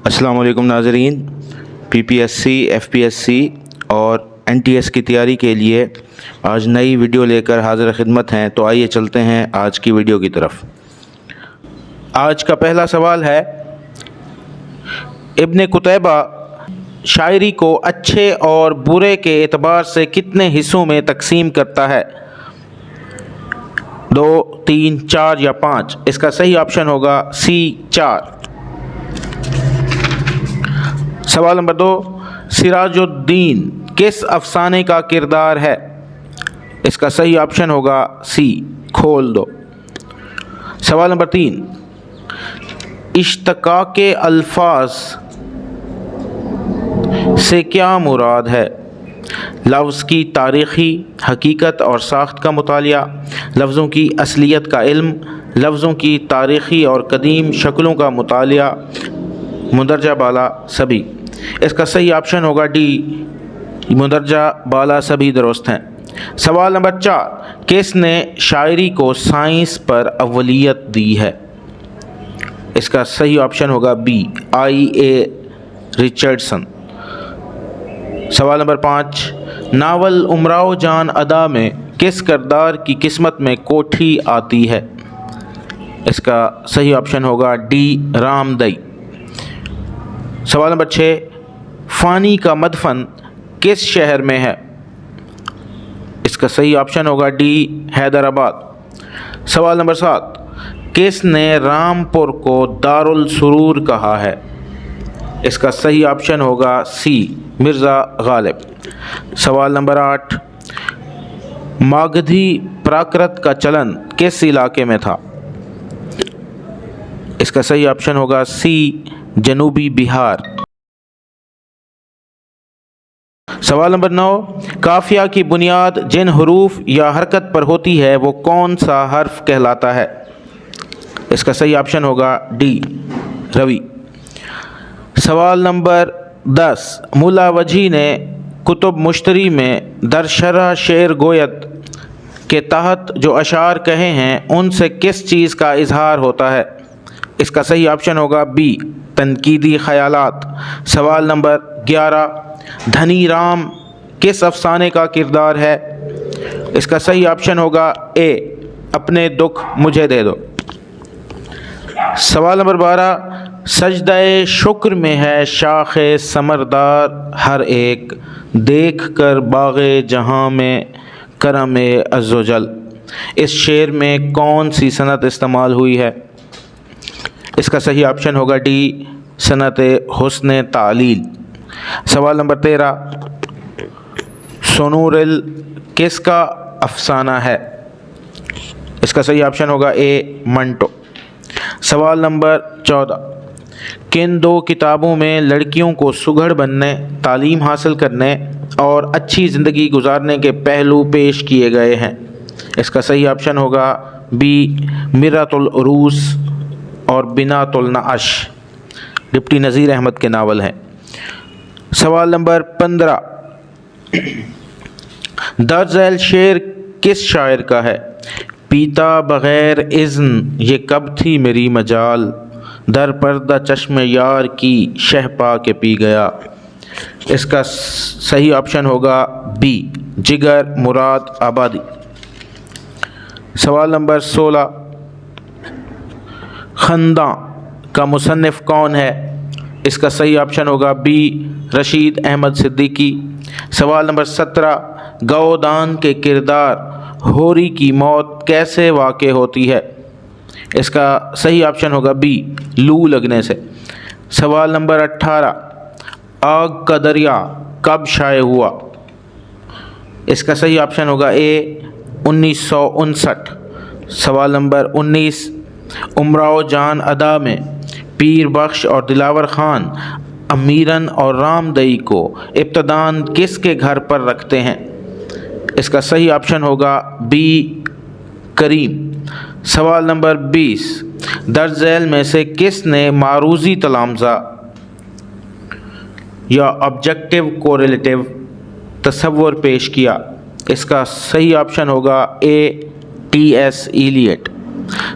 अस्सलाम वालेकुम नाज़रीन। PPSC, FPSC और NTS की तैयारी के लिए आज नई वीडियो लेकर हाज़िर खिदमत हैं। तो आइए चलते हैं आज की वीडियो की तरफ। आज का पहला सवाल है, इब्न कुतैबा शायरी को अच्छे और बुरे के एतबार से कितने हिस्सों में तकसीम करता है? 2, 3, 4 या 5? इसका सही ऑप्शन होगा C, 4। सवाल नंबर 2, सिराजुद्दीन किस अफसाने का किरदार है? इसका सही ऑप्शन होगा C, खोल दो। सवाल नंबर 3, इश्तिकाके अल्फाज से क्या मुराद है? लफ्ज़ की तारीख़ी हकीकत और साख्त का मुतालिया, लफ्ज़ों की असलियत का इल्म, लफ्ज़ों की तारीख़ी और कदीम शक्लों का मुतालिया, मुंदरजा बाला सभी। इसका सही ऑप्शन होगा D, मुंदरजा बाला सभी दुरुस्त हैं। सवाल नंबर 4, किसने शायरी को साइंस पर अव्वलियत दी है? इसका सही ऑप्शन होगा B, I.A. रिचर्डसन। सवाल नंबर 5, नावल उमराव जान अदा में किस किरदार की किस्मत में कोठी आती है? इसका सही ऑप्शन होगा D, रामदई। सवाल नंबर 6, फ़ानी का मदफन किस शहर में है? इसका सही ऑप्शन होगा D, हैदराबाद। सवाल नंबर 7, किसने रामपुर को दारुल सुरूर कहा है? इसका सही ऑप्शन होगा C, मिर्ज़ा गालिब। सवाल नंबर 8, मागधी प्राकृत का चलन किस इलाके में था? इसका सही ऑप्शन होगा C, जनूबी बिहार। सवाल नंबर 9, काफिया की बुनियाद जिन हरूफ या हरकत पर होती है वो कौन सा हर्फ कहलाता है? इसका सही ऑप्शन होगा D, रवि। सवाल नंबर 10, मुला वजी ने कुतुब मुश्तरी में दरशरह शेर गोयत के तहत जो अशार कहे हैं उनसे किस चीज़ का इजहार होता है? इसका सही ऑप्शन होगा B, तनकीदी ख़यालात। सवाल नंबर 11, धनी राम किस अफसाने का किरदार है? इसका सही ऑप्शन होगा A, अपने दुख मुझे दे दो। सवाल नंबर 12, सजदाए शुक्र में है शाखे समरदार हर एक, देख कर बाग़े जहाँ में करम अज़्ज़ोजल। इस शेर में कौन सी सनत इस्तेमाल हुई है? इसका सही ऑप्शन होगा D, सनत हुस्न तालील। सवाल नंबर 13, सोनूरिल किसका अफसाना है? इसका सही ऑप्शन होगा A, मंटो। सवाल नंबर 14, किन 2 किताबों में लड़कियों को सुघड़ बनने, तालीम हासिल करने और अच्छी ज़िंदगी गुजारने के पहलू पेश किए गए हैं? इसका सही ऑप्शन होगा B, मिरतुल उरूस और बिनातुल नअश, डिप्टी नज़ीर अहमद के नावल हैं। सवाल नंबर 15, दर्ज झैल शेर किस शायर का है? पीता बग़ैर इज़्न ये कब थी मेरी मजाल, दर पर्दा चश्म यार की शह पा के पी गया। इसका सही ऑप्शन होगा B, जिगर मुराद आबादी। सवाल नंबर 16, खंदा का मुसन्निफ़ कौन है? इसका सही ऑप्शन होगा B, रशीद अहमद सिद्दीकी। सवाल नंबर 17, गौदान के किरदार होरी की मौत कैसे वाक़े होती है? इसका सही ऑप्शन होगा B, लू लगने से। सवाल नंबर 18, आग का दरिया कब शाये हुआ? इसका सही ऑप्शन होगा A, 1959। सवाल नंबर 19, उमराव जान अदा में पीर बख्श और दिलावर ख़ान अमीरन और रामदई को इब्तदान किसके घर पर रखते हैं? इसका सही ऑप्शन होगा B, करीम। सवाल नंबर 20, दर्ज झैल में से किसने मारूज़ी तलामज़ा या ऑब्जेक्टिव कोरिलेटिव तसव्वुर पेश किया? इसका सही ऑप्शन होगा A, T.S. इलियट।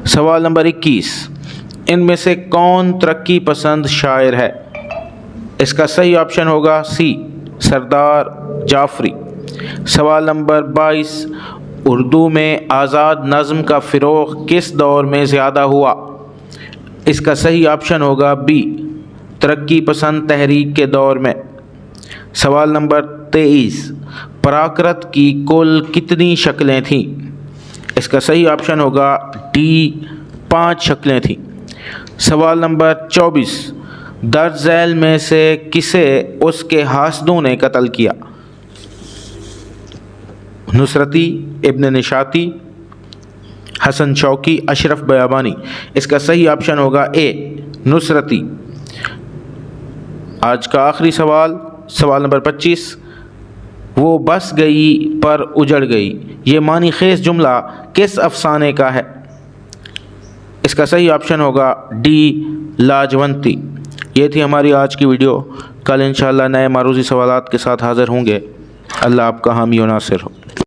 सवाल नंबर 21, इनमें से कौन तरक्की पसंद शायर है? اس کا صحیح آپشن ہوگا سی، سردار جعفری۔ سوال نمبر 22، اردو میں آزاد نظم کا فروغ کس دور میں زیادہ ہوا؟ اس کا صحیح آپشن ہوگا بی، ترقی پسند تحریک کے دور میں۔ سوال نمبر 23، پراکرت کی کل کتنی شکلیں تھیں؟ اس کا صحیح آپشن ہوگا ڈی، 5 شکلیں تھیں۔ سوال نمبر 24، درج ذیل میں سے کسے اس کے حاسدوں نے قتل کیا؟ نصرتی، ابن نشاطی، حسن شوقی، اشرف بیابانی۔ اس کا صحیح آپشن ہوگا اے، نصرتی۔ آج کا آخری سوال، سوال نمبر 25، وہ بس گئی پر اجڑ گئی، یہ معنی خیز جملہ کس افسانے کا ہے؟ اس کا صحیح آپشن ہوگا ڈی، لاجونتی۔ یہ تھی ہماری آج کی ویڈیو۔ کل انشاءاللہ نئے معروضی سوالات کے ساتھ حاضر ہوں گے۔ اللہ آپ کا حامی و ناصر ہو۔